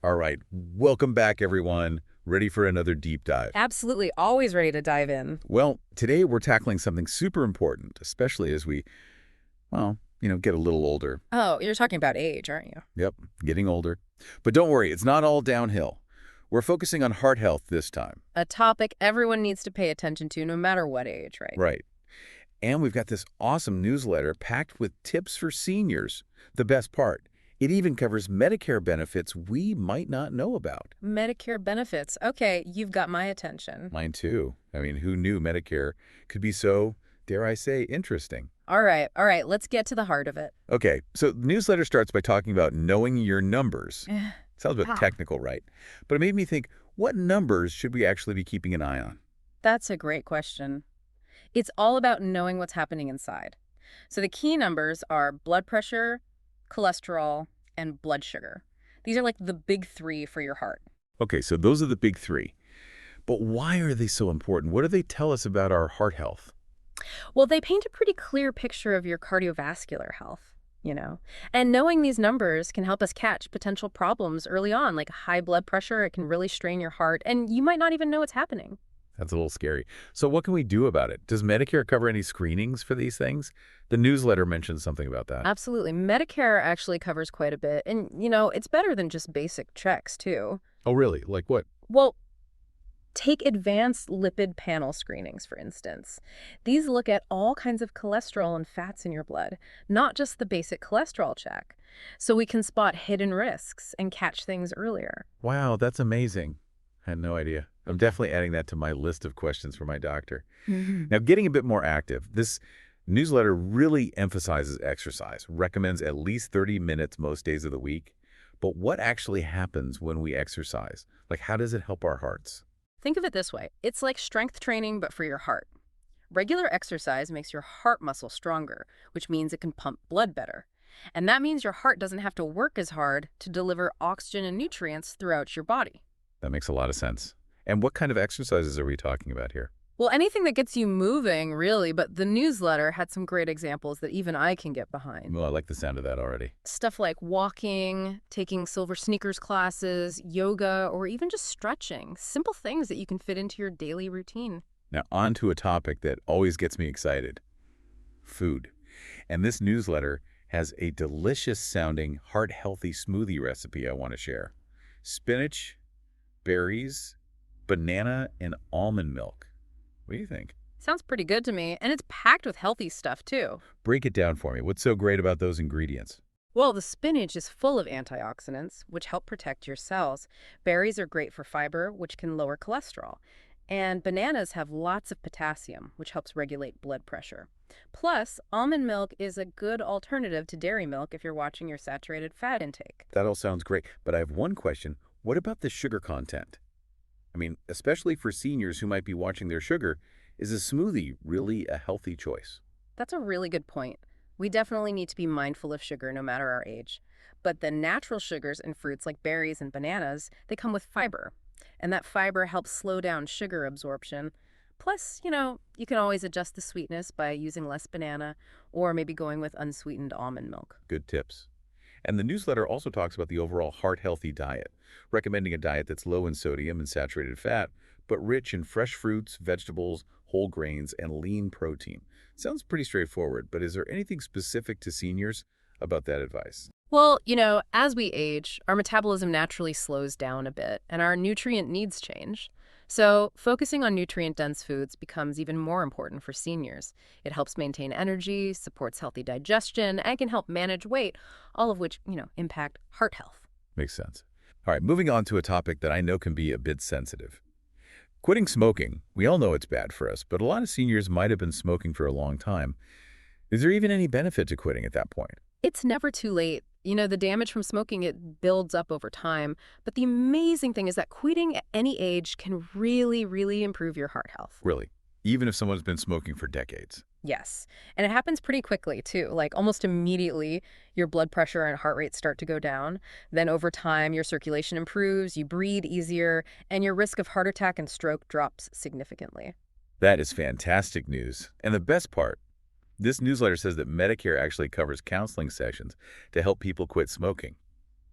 All right, welcome back, everyone. Ready for another deep dive? Absolutely, always ready to dive in. Well, today we're tackling something super important, especially as we, get a little older. Oh, you're talking about age, aren't you? Yep, getting older. But don't worry, it's not all downhill. We're focusing on heart health this time. A topic everyone needs to pay attention to no matter what age, right? Right. And we've got this awesome newsletter packed with tips for seniors. The best part, it even covers Medicare benefits we might not know about. Medicare benefits. Okay, you've got my attention. Mine too. I mean, who knew Medicare could be so, dare I say, interesting? All right, let's get to the heart of it. Okay, so the newsletter starts by talking about knowing your numbers. Sounds a bit Ah, technical, right? But it made me think, what numbers should we actually be keeping an eye on? that's a great question. It's all about knowing what's happening inside. So the key numbers are blood pressure, cholesterol, and blood sugar. These are like the big three for your heart. Okay, so those are the big three. But why are they so important? What do they tell us about our heart health? Well, they paint a pretty clear picture of your cardiovascular health. And knowing these numbers can help us catch potential problems early on, like high blood pressure. It can really strain your heart, and you might not even know it's happening. That's a little scary. So what can we do about it? Does Medicare cover any screenings for these things? The newsletter mentions something about that. Absolutely. Medicare actually covers quite a bit, and it's better than just basic checks, too. Oh, really? Like what? Well, take advanced lipid panel screenings, for instance. These look at all kinds of cholesterol and fats in your blood, not just the basic cholesterol check. So we can spot hidden risks and catch things earlier. Wow, that's amazing. I had no idea. I'm definitely adding that to my list of questions for my doctor. Mhm. Now, getting a bit more active, this newsletter really emphasizes exercise, recommends at least 30 minutes most days of the week. But what actually happens when we exercise? Like, how does it help our hearts? Think of it this way. It's like strength training, but for your heart. Regular exercise makes your heart muscle stronger, which means it can pump blood better. And that means your heart doesn't have to work as hard to deliver oxygen and nutrients throughout your body. That makes a lot of sense. And what kind of exercises are we talking about here? Well, anything that gets you moving, really, but the newsletter had some great examples that even I can get behind. Well, I like the sound of that already. Stuff like walking, taking silver sneakers classes, yoga, or even just stretching. Simple things that you can fit into your daily routine. Now, on to a topic that always gets me excited, food. And this newsletter has a delicious-sounding, heart-healthy smoothie recipe I want to share. Spinach, berries, banana, and almond milk. What do you think? Sounds pretty good to me, and it's packed with healthy stuff, too. Break it down for me. What's so great about those ingredients? Well, the spinach is full of antioxidants, which help protect your cells. Berries are great for fiber, which can lower cholesterol. And bananas have lots of potassium, which helps regulate blood pressure. Plus, almond milk is a good alternative to dairy milk if you're watching your saturated fat intake. That all sounds great, but I have one question. What about the sugar content? I mean, especially for seniors who might be watching their sugar, is a smoothie really a healthy choice? That's a really good point. We definitely need to be mindful of sugar no matter our age. But the natural sugars in fruits like berries and bananas, they come with fiber. And that fiber helps slow down sugar absorption. Plus, you can always adjust the sweetness by using less banana or maybe going with unsweetened almond milk. Good tips. And the newsletter also talks about the overall heart-healthy diet, recommending a diet that's low in sodium and saturated fat, but rich in fresh fruits, vegetables, whole grains, and lean protein. Sounds pretty straightforward, but is there anything specific to seniors about that advice? Well, as we age, our metabolism naturally slows down a bit and our nutrient needs change. So, focusing on nutrient-dense foods becomes even more important for seniors. It helps maintain energy, supports healthy digestion, and can help manage weight, all of which, impact heart health. Makes sense. All right, moving on to a topic that I know can be a bit sensitive. Quitting smoking. We all know it's bad for us, but a lot of seniors might have been smoking for a long time. Is there even any benefit to quitting at that point? It's never too late. The damage from smoking, it builds up over time. But the amazing thing is that quitting at any age can really, really improve your heart health. Really, even if someone's been smoking for decades. Yes. And it happens pretty quickly, too. Like almost immediately, your blood pressure and heart rate start to go down. Then over time, your circulation improves, you breathe easier, and your risk of heart attack and stroke drops significantly. That is fantastic news. And the best part, this newsletter says that Medicare actually covers counseling sessions to help people quit smoking.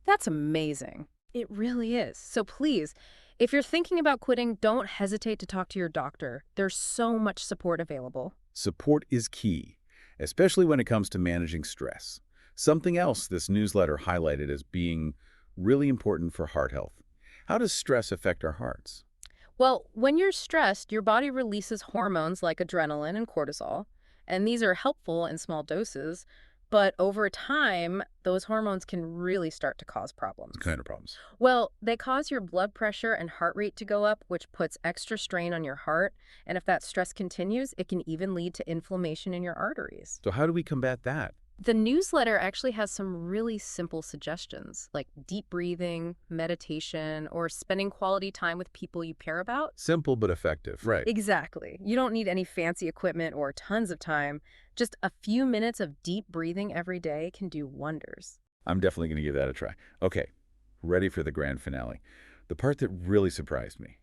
That's amazing. It really is. So please, if you're thinking about quitting, don't hesitate to talk to your doctor. There's so much support available. Support is key, especially when it comes to managing stress. Something else this newsletter highlighted as being really important for heart health. How does stress affect our hearts? Well, when you're stressed, your body releases hormones like adrenaline and cortisol, and these are helpful in small doses, but over time, those hormones can really start to cause problems. Kind of problems. Well, they cause your blood pressure and heart rate to go up, which puts extra strain on your heart, and if that stress continues, it can even lead to inflammation in your arteries. So how do we combat that? The newsletter actually has some really simple suggestions, like deep breathing, meditation, or spending quality time with people you care about. Simple but effective. Right. Exactly. You don't need any fancy equipment or tons of time. Just a few minutes of deep breathing every day can do wonders. I'm definitely going to give that a try. Okay, ready for the grand finale. The part that really surprised me.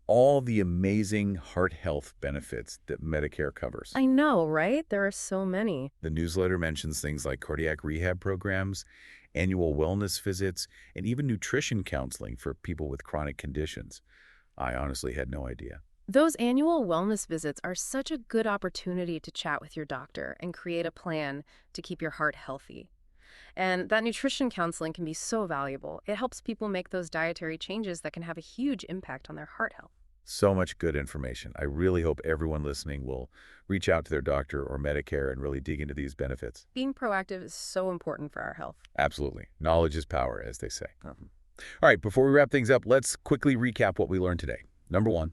All the amazing heart health benefits that Medicare covers. I know, right? There are so many. The newsletter mentions things like cardiac rehab programs, annual wellness visits, and even nutrition counseling for people with chronic conditions. I honestly had no idea. Those annual wellness visits are such a good opportunity to chat with your doctor and create a plan to keep your heart healthy. And that nutrition counseling can be so valuable. It helps people make those dietary changes that can have a huge impact on their heart health. So much good information. I really hope everyone listening will reach out to their doctor or Medicare and really dig into these benefits. Being proactive is so important for our health. Absolutely. Knowledge is power, as they say. All right, before we wrap things up, let's quickly recap what we learned today. Number one,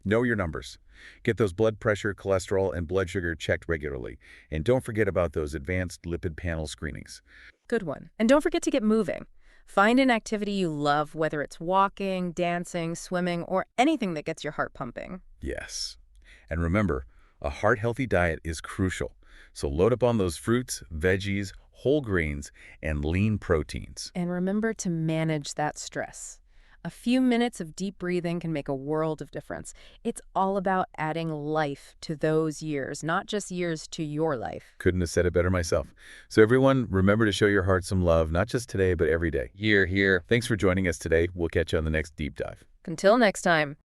know your numbers. Get those blood pressure, cholesterol, and blood sugar checked regularly. And don't forget about those advanced lipid panel screenings. Good one. And don't forget to get moving. Find an activity you love, whether it's walking, dancing, swimming, or anything that gets your heart pumping. Yes. And remember, a heart-healthy diet is crucial. So load up on those fruits, veggies, whole grains, and lean proteins. And remember to manage that stress. A few minutes of deep breathing can make a world of difference. It's all about adding life to those years, not just years to your life. Couldn't have said it better myself. So everyone, remember to show your heart some love, not just today, but every day. Here, here. Thanks for joining us today. We'll catch you on the next deep dive. Until next time.